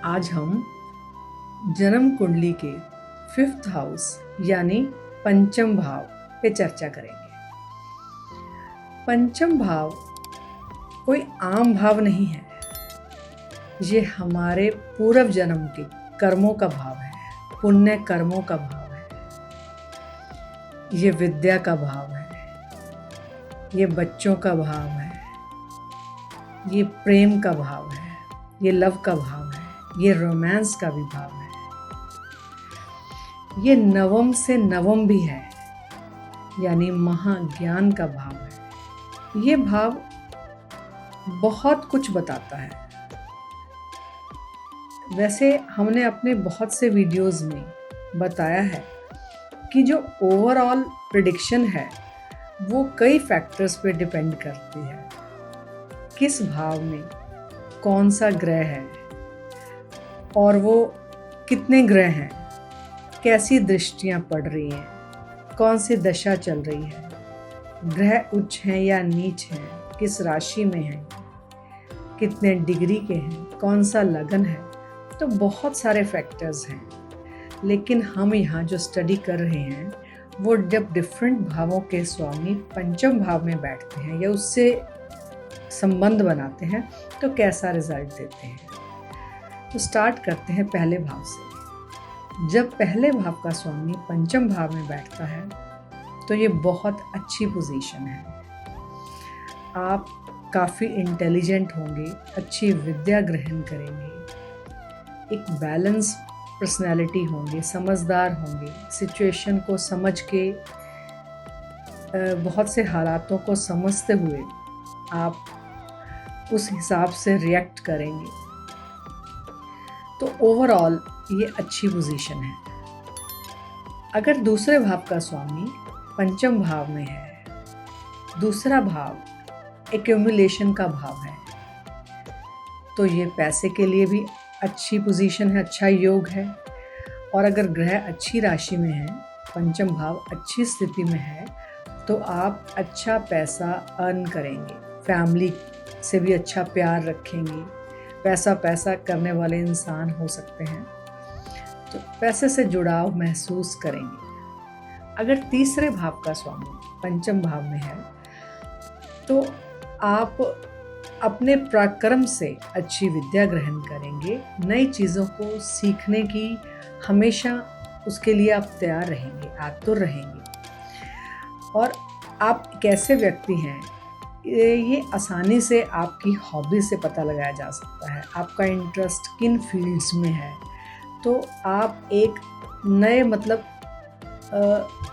आज हम जन्म कुंडली के 5th हाउस यानी पंचम भाव पे चर्चा करेंगे। पंचम भाव कोई आम भाव नहीं है, ये हमारे पूर्व जन्म के कर्मों का भाव है, पुण्य कर्मों का भाव है, ये विद्या का भाव है, ये बच्चों का भाव है, ये प्रेम का भाव है, ये लव का भाव है, ये रोमांस का भी भाव है, ये नवम से नवम भी है यानी महाज्ञान का भाव है। ये भाव बहुत कुछ बताता है। वैसे हमने अपने बहुत से वीडियोस में बताया है कि जो ओवरऑल प्रेडिक्शन है वो कई फैक्टर्स पे डिपेंड करती है। किस भाव में कौन सा ग्रह है और वो कितने ग्रह हैं, कैसी दृष्टियां पड़ रही हैं, कौन सी दशा चल रही है, ग्रह उच्च हैं या नीच हैं, किस राशि में हैं, कितने डिग्री के हैं, कौन सा लगन है, तो बहुत सारे फैक्टर्स हैं। लेकिन हम यहाँ जो स्टडी कर रहे हैं वो जब डिफरेंट भावों के स्वामी पंचम भाव में बैठते हैं या उससे संबंध बनाते हैं तो कैसा रिजल्ट देते हैं। तो स्टार्ट करते हैं पहले भाव से। जब पहले भाव का स्वामी पंचम भाव में बैठता है तो ये बहुत अच्छी पोजीशन है। आप काफ़ी इंटेलिजेंट होंगे, अच्छी विद्या ग्रहण करेंगे, एक बैलेंस पर्सनैलिटी होंगे, समझदार होंगे, सिचुएशन को समझ के बहुत से हालातों को समझते हुए आप उस हिसाब से रिएक्ट करेंगे। तो ओवरऑल ये अच्छी पोजीशन है। अगर दूसरे भाव का स्वामी पंचम भाव में है, दूसरा भाव एक्यूमुलेशन का भाव है, तो ये पैसे के लिए भी अच्छी पोजीशन है, अच्छा योग है। और अगर ग्रह अच्छी राशि में है, पंचम भाव अच्छी स्थिति में है, तो आप अच्छा पैसा अर्न करेंगे, फैमिली से भी अच्छा प्यार रखेंगे, पैसा करने वाले इंसान हो सकते हैं, तो पैसे से जुड़ाव महसूस करेंगे। अगर तीसरे भाव का स्वामी पंचम भाव में है तो आप अपने पराक्रम से अच्छी विद्या ग्रहण करेंगे, नई चीज़ों को सीखने की हमेशा उसके लिए आप तैयार रहेंगे, आतुर रहेंगे। और आप एक ऐसे व्यक्ति हैं, ये आसानी से आपकी हॉबी से पता लगाया जा सकता है, आपका इंटरेस्ट किन फील्ड्स में है, तो आप एक नए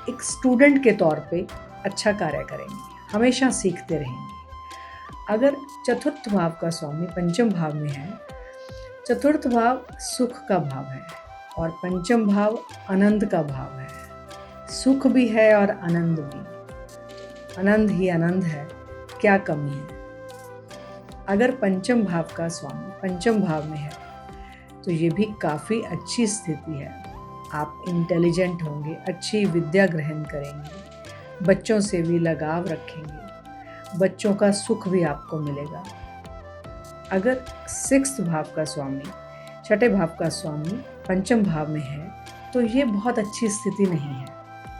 एक स्टूडेंट के तौर पे अच्छा कार्य करेंगे, हमेशा सीखते रहेंगे। अगर चतुर्थ भाव का स्वामी पंचम भाव में है, चतुर्थ भाव सुख का भाव है और पंचम भाव आनंद का भाव है। सुख भी है और आनंद भी, आनंद ही आनंद है, क्या कमी है। अगर पंचम भाव का स्वामी पंचम भाव में है तो ये भी काफ़ी अच्छी स्थिति है। आप इंटेलिजेंट होंगे, अच्छी विद्या ग्रहण करेंगे, बच्चों से भी लगाव रखेंगे, बच्चों का सुख भी आपको मिलेगा। अगर 6th भाव का स्वामी, छठे भाव का स्वामी पंचम भाव में है तो ये बहुत अच्छी स्थिति नहीं है।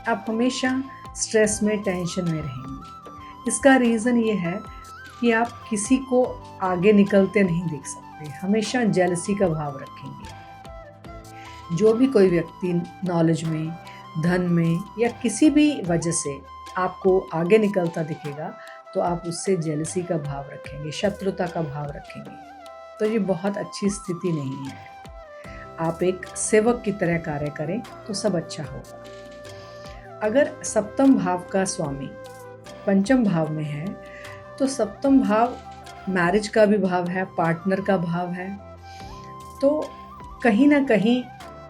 आप हमेशा स्ट्रेस में, टेंशन में रहेंगे। इसका रीज़न ये है कि आप किसी को आगे निकलते नहीं देख सकते, हमेशा जेलसी का भाव रखेंगे। जो भी कोई व्यक्ति नॉलेज में, धन में या किसी भी वजह से आपको आगे निकलता दिखेगा तो आप उससे जेलसी का भाव रखेंगे, शत्रुता का भाव रखेंगे, तो ये बहुत अच्छी स्थिति नहीं है। आप एक सेवक की तरह कार्य करें तो सब अच्छा होगा। अगर सप्तम भाव का स्वामी पंचम भाव में है तो सप्तम भाव मैरिज का भी भाव है, पार्टनर का भाव है, तो कहीं ना कहीं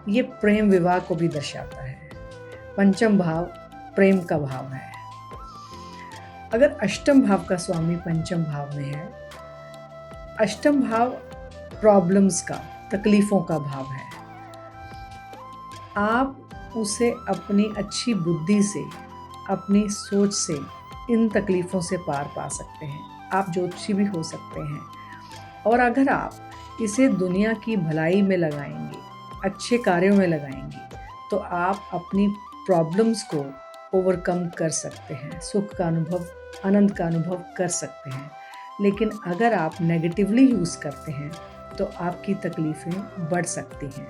ये प्रेम विवाह को भी दर्शाता है। पंचम भाव प्रेम का भाव है। अगर अष्टम भाव का स्वामी पंचम भाव में है, अष्टम भाव प्रॉब्लम्स का, तकलीफ़ों का भाव है। आप उसे अपनी अच्छी बुद्धि से, अपनी सोच से इन तकलीफ़ों से पार पा सकते हैं। आप ज्योतिषी भी हो सकते हैं। और अगर आप इसे दुनिया की भलाई में लगाएंगे, अच्छे कार्यों में लगाएंगे, तो आप अपनी प्रॉब्लम्स को ओवरकम कर सकते हैं, सुख का अनुभव, आनंद का अनुभव कर सकते हैं। लेकिन अगर आप नेगेटिवली यूज़ करते हैं तो आपकी तकलीफ़ें बढ़ सकती हैं।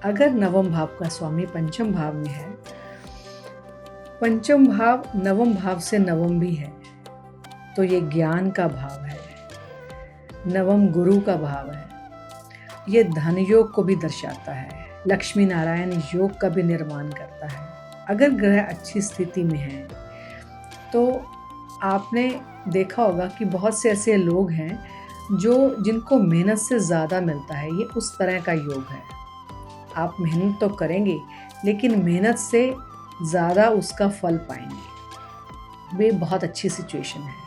अगर नवम भाव का स्वामी पंचम भाव में है, पंचम भाव नवम भाव से नवम भी है, तो ये ज्ञान का भाव है, नवम गुरु का भाव है। ये धन योग को भी दर्शाता है, लक्ष्मी नारायण योग का भी निर्माण करता है। अगर ग्रह अच्छी स्थिति में है तो आपने देखा होगा कि बहुत से ऐसे लोग हैं जिनको मेहनत से ज़्यादा मिलता है। ये उस तरह का योग है। आप मेहनत तो करेंगे लेकिन मेहनत से ज़्यादा उसका फल पाएंगे। वे बहुत अच्छी सिचुएशन है।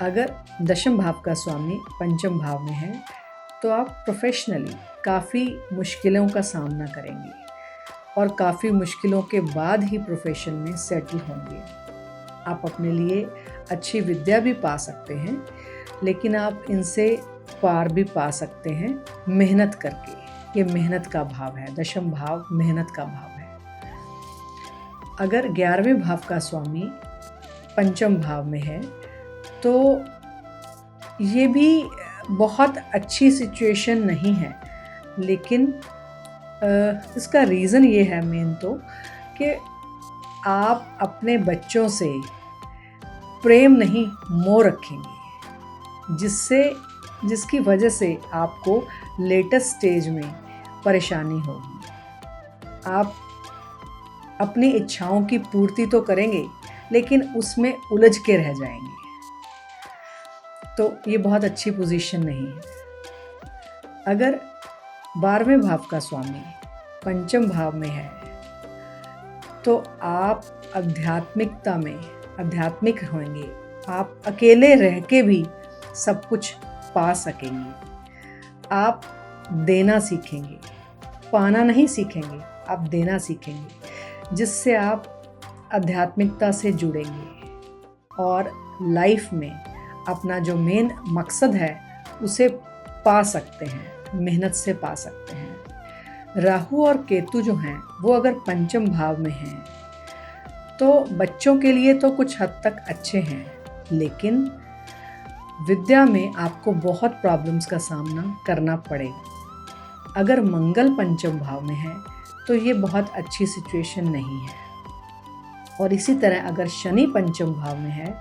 अगर दशम भाव का स्वामी पंचम भाव में है तो आप प्रोफेशनली काफ़ी मुश्किलों का सामना करेंगे और काफ़ी मुश्किलों के बाद ही प्रोफेशन में सेटल होंगे। आप अपने लिए अच्छी विद्या भी पा सकते हैं, लेकिन आप इनसे पार भी पा सकते हैं मेहनत करके। ये मेहनत का भाव है, दशम भाव मेहनत का भाव है। अगर 11वें भाव का स्वामी पंचम भाव में है तो ये भी बहुत अच्छी सिचुएशन नहीं है, लेकिन इसका रीज़न ये है मेन तो कि आप अपने बच्चों से प्रेम नहीं मोह रखेंगे, जिसकी वजह से आपको लेटेस्ट स्टेज में परेशानी होगी। आप अपनी इच्छाओं की पूर्ति तो करेंगे लेकिन उसमें उलझ के रह जाएंगे, तो ये बहुत अच्छी पोजीशन नहीं है। अगर 12वें भाव का स्वामी पंचम भाव में है तो आप आध्यात्मिकता में आध्यात्मिक होंगे। आप अकेले रह के भी सब कुछ पा सकेंगे। आप देना सीखेंगे, पाना नहीं सीखेंगे, आप देना सीखेंगे, जिससे आप आध्यात्मिकता से जुड़ेंगे और लाइफ में अपना जो मेन मकसद है उसे पा सकते हैं, मेहनत से पा सकते हैं। राहु और केतु जो हैं वो अगर पंचम भाव में हैं तो बच्चों के लिए तो कुछ हद तक अच्छे हैं, लेकिन विद्या में आपको बहुत प्रॉब्लम्स का सामना करना पड़ेगा। अगर मंगल पंचम भाव में है तो ये बहुत अच्छी सिचुएशन नहीं है। और इसी तरह अगर शनि पंचम भाव में है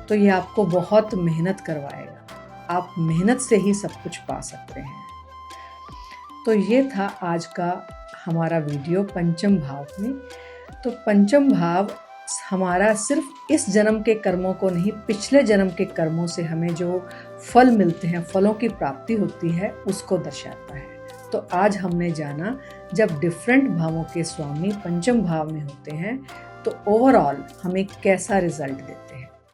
तो ये आपको बहुत मेहनत करवाएगा। आप मेहनत से ही सब कुछ पा सकते हैं। तो ये था आज का हमारा वीडियो पंचम भाव में। तो पंचम भाव हमारा सिर्फ इस जन्म के कर्मों को नहीं, पिछले जन्म के कर्मों से हमें जो फल मिलते हैं, फलों की प्राप्ति होती है, उसको दर्शाता है। तो आज हमने जाना जब डिफरेंट भावों के स्वामी पंचम भाव में होते हैं तो ओवरऑल हमें कैसा रिजल्ट देते हैं।